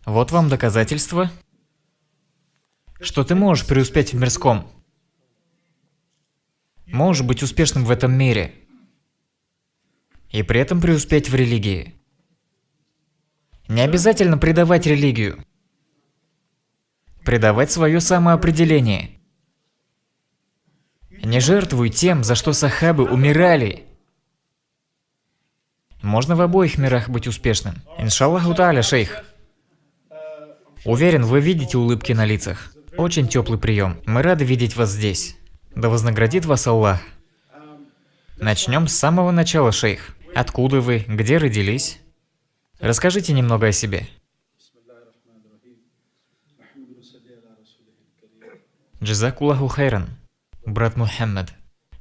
Вот вам доказательство, что ты можешь преуспеть в мирском. Можешь быть успешным в этом мире. И при этом преуспеть в религии. Не обязательно предавать религию. Предавать свое самоопределение. Не жертвуй тем, за что сахабы умирали. Можно в обоих мирах быть успешным. Иншаллаху тааля, шейх. Уверен, вы видите улыбки на лицах. Очень теплый прием. Мы рады видеть вас здесь. Да вознаградит вас Аллах. Начнем с самого начала, шейх. Откуда вы? Где родились? Расскажите немного о себе. Джазакуллаху хайран, брат Мухаммад.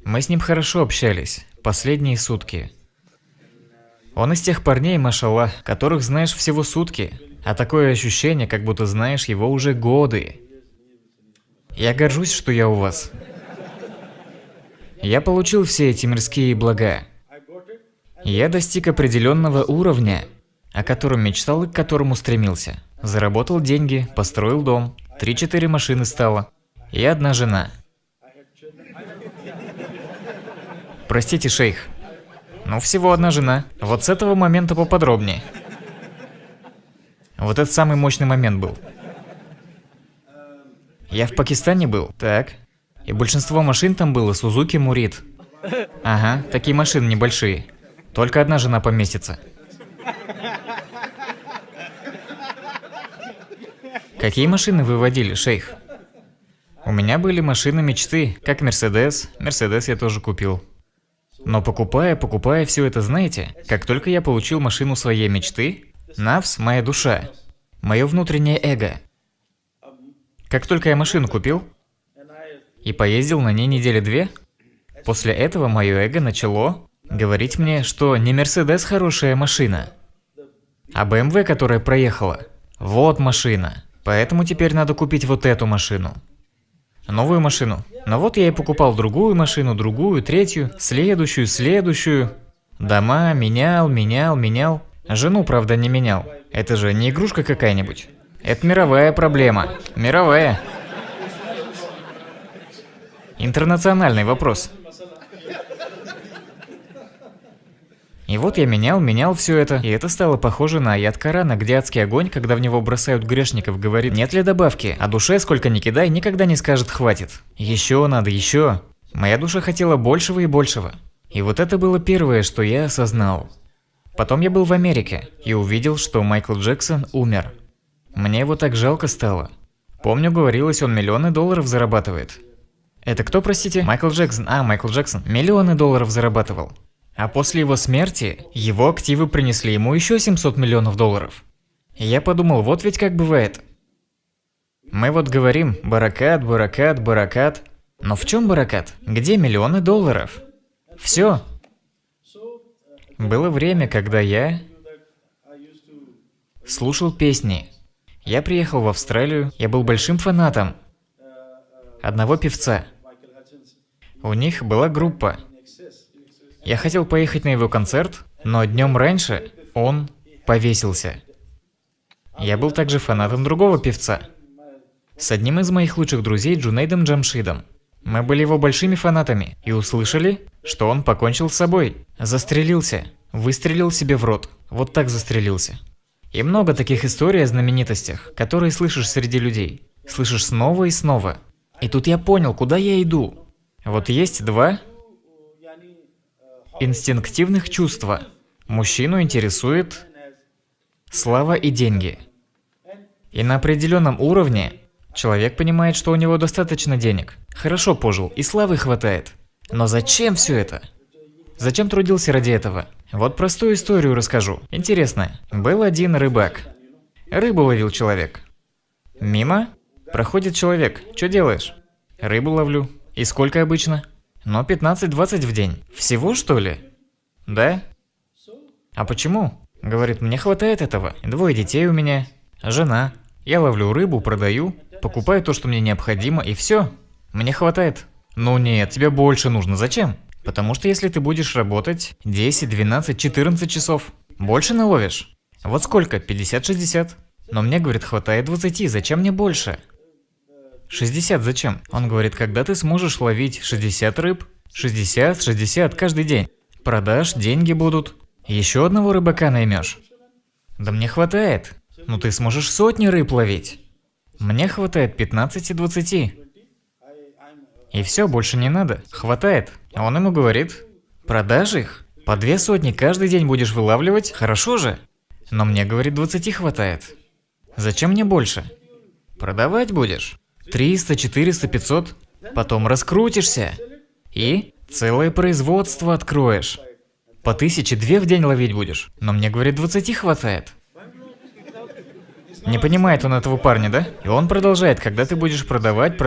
Мы с ним хорошо общались, последние сутки. Он из тех парней, машаллах, которых знаешь всего сутки, а такое ощущение, как будто знаешь его уже годы. Я горжусь, что я у вас. Я получил все эти мирские блага. Я достиг определенного уровня, о котором мечтал и к которому стремился. Заработал деньги, построил дом, 3-4 машины стало. И одна жена. Простите, шейх. Ну, всего одна жена. Вот с этого момента поподробнее. Вот этот самый мощный момент был. Я в Пакистане был, так. И большинство машин там было Сузуки Мурид. Ага, такие машины небольшие. Только одна жена поместится. Какие машины вы водили, шейх? У меня были машины мечты, как Мерседес. Мерседес я тоже купил. Но покупая все это, знаете, как только я получил машину своей мечты, нафс, моя душа, мое внутреннее эго. Как только я машину купил и поездил на ней недели 2, после этого мое эго начало говорить мне, что не Мерседес хорошая машина, а BMW, которая проехала, вот машина. Поэтому теперь надо купить вот эту машину. Новую машину. Но вот я и покупал другую машину, другую, третью, следующую. Дома менял. Жену, правда, не менял. Это же не игрушка какая-нибудь. Это мировая проблема. Мировая. Интернациональный вопрос. И вот я менял все это, и это стало похоже на аят Корана, где адский огонь, когда в него бросают грешников, говорит: нет ли добавки, а душе сколько ни кидай, никогда не скажет хватит. Еще надо, еще. Моя душа хотела большего и большего. И вот это было первое, что я осознал. Потом я был в Америке и увидел, что Майкл Джексон умер. Мне его так жалко стало. Помню, говорилось, он миллионы долларов зарабатывает. Это кто, простите? Майкл Джексон. Майкл Джексон. Миллионы долларов зарабатывал. А после его смерти, его активы принесли ему еще 700 миллионов долларов. И я подумал, вот ведь как бывает. Мы вот говорим, баракат. Но в чем баракат? Где миллионы долларов? Все. Было время, когда я слушал песни. Я приехал в Австралию, я был большим фанатом одного певца. У них была группа. Я хотел поехать на его концерт, но днем раньше он повесился. Я был также фанатом другого певца. С одним из моих лучших друзей, Джунейдом Джамшидом. Мы были его большими фанатами и услышали, что он покончил с собой. Застрелился. Выстрелил себе в рот. Вот так застрелился. И много таких историй о знаменитостях, которые слышишь среди людей. Слышишь снова и снова. И тут я понял, куда я иду. Вот есть два инстинктивных чувства. Мужчину интересует слава и деньги. И на определенном уровне человек понимает, что у него достаточно денег. Хорошо пожил, и славы хватает. Но зачем все это? Зачем трудился ради этого? Вот простую историю расскажу. Интересно. Был один рыбак. Рыбу ловил человек. Мимо проходит человек. Что делаешь? Рыбу ловлю. И сколько обычно? Но 15-20 в день. Всего, что ли? Да? А почему? Говорит, мне хватает этого. 2 детей у меня. Жена. Я ловлю рыбу, продаю. Покупаю то, что мне необходимо, и все. Мне хватает. Ну нет, тебе больше нужно. Зачем? Потому что если ты будешь работать 10, 12, 14 часов, больше наловишь. Вот сколько? 50-60. Но мне, говорит, хватает 20, зачем мне больше? 60 зачем? Он говорит, когда ты сможешь ловить 60 рыб, 60 каждый день. Продашь, деньги будут. Еще одного рыбака наймешь. Да мне хватает. Ну ты сможешь сотни рыб ловить. Мне хватает 15-20. И все, больше не надо. Хватает. А он ему говорит, продашь их? По 2 сотни каждый день будешь вылавливать? Хорошо же. Но мне, говорит, 20 хватает. Зачем мне больше? Продавать будешь? 300, 400, 500. Потом раскрутишься. И целое производство откроешь. По 1000-2 в день ловить будешь. Но мне, говорит, 20 хватает. Не понимает он этого парня, да? И он продолжает, когда ты будешь продавать,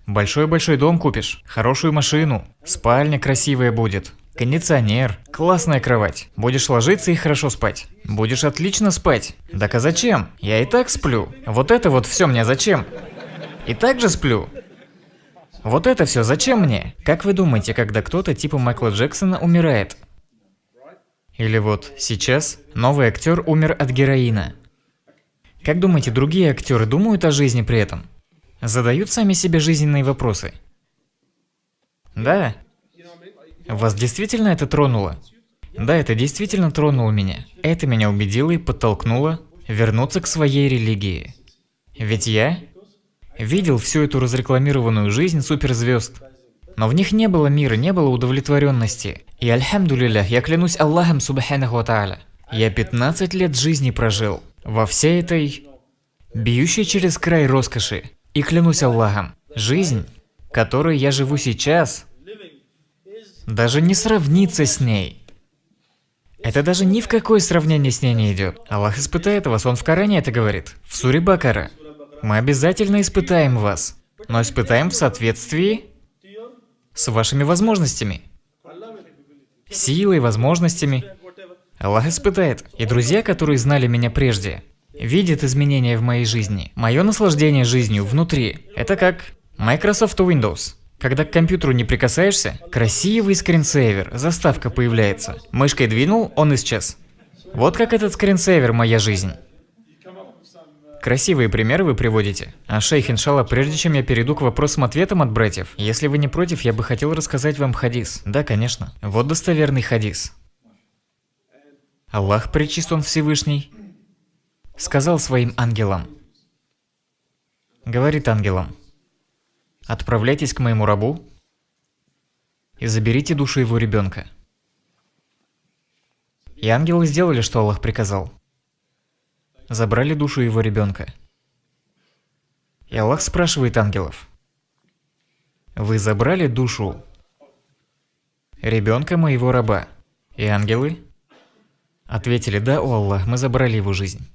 большой-большой дом купишь, хорошую машину, спальня красивая будет, кондиционер, классная кровать. Будешь ложиться и хорошо спать. Будешь отлично спать. Так а зачем? Я и так сплю. Вот это вот все мне зачем? И так же сплю. Вот это все зачем мне? Как вы думаете, когда кто-то типа Майкла Джексона умирает? Или вот сейчас новый актер умер от героина. Как думаете, другие актеры думают о жизни при этом? Задают сами себе жизненные вопросы? Да. Вас действительно это тронуло? Да, это действительно тронуло меня. Это меня убедило и подтолкнуло вернуться к своей религии. Ведь я видел всю эту разрекламированную жизнь суперзвезд. Но в них не было мира, не было удовлетворенности. И альхамдулилля, я клянусь Аллахом субханаху ва тааля, я 15 лет жизни прожил во всей этой бьющей через край роскоши. И клянусь Аллахом, жизнь, которой я живу сейчас, даже не сравнится с ней. Это даже ни в какое сравнение с ней не идет. Аллах испытает вас, он в Коране это говорит, в суре Бакара. Мы обязательно испытаем вас, но испытаем в соответствии с вашими возможностями. Силой, возможностями. Аллах испытает. И друзья, которые знали меня прежде, видят изменения в моей жизни. Мое наслаждение жизнью внутри. Это как Microsoft Windows. Когда к компьютеру не прикасаешься, красивый скринсейвер, заставка появляется. Мышкой двинул, он исчез. Вот как этот скринсейвер моя жизнь. Красивые примеры вы приводите. А шейх, иншалла, прежде чем я перейду к вопросам-ответам от братьев, если вы не против, я бы хотел рассказать вам хадис. Да, конечно. Вот достоверный хадис. Аллах, пречист он Всевышний, сказал своим ангелам. Говорит ангелам: отправляйтесь к моему рабу и заберите душу его ребенка. И ангелы сделали, что Аллах приказал. Забрали душу его ребенка. И Аллах спрашивает ангелов: вы забрали душу ребенка моего раба? И ангелы ответили: да, о Аллах, мы забрали его жизнь.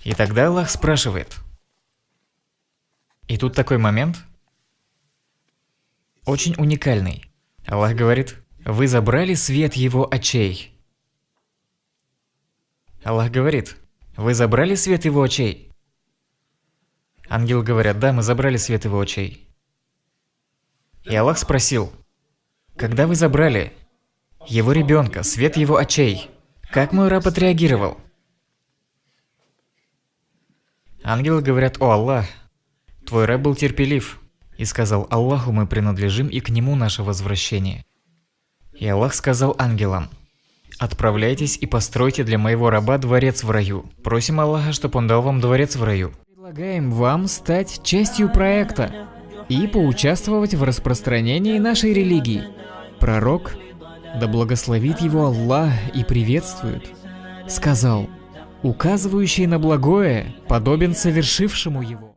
И тогда Аллах спрашивает. И тут такой момент, очень уникальный. Аллах говорит: вы забрали свет его очей. Аллах говорит: вы забрали свет его очей? Ангелы говорят: да, мы забрали свет его очей. И Аллах спросил: когда вы забрали его ребенка, свет его очей, как мой раб отреагировал? Ангелы говорят: о Аллах, твой раб был терпелив и сказал: Аллаху мы принадлежим, и к нему наше возвращение. И Аллах сказал ангелам: отправляйтесь и постройте для моего раба дворец в раю. Просим Аллаха, чтобы он дал вам дворец в раю. Предлагаем вам стать частью проекта и поучаствовать в распространении нашей религии. Пророк, да благословит его Аллах и приветствует, сказал: указывающий на благое подобен совершившему его.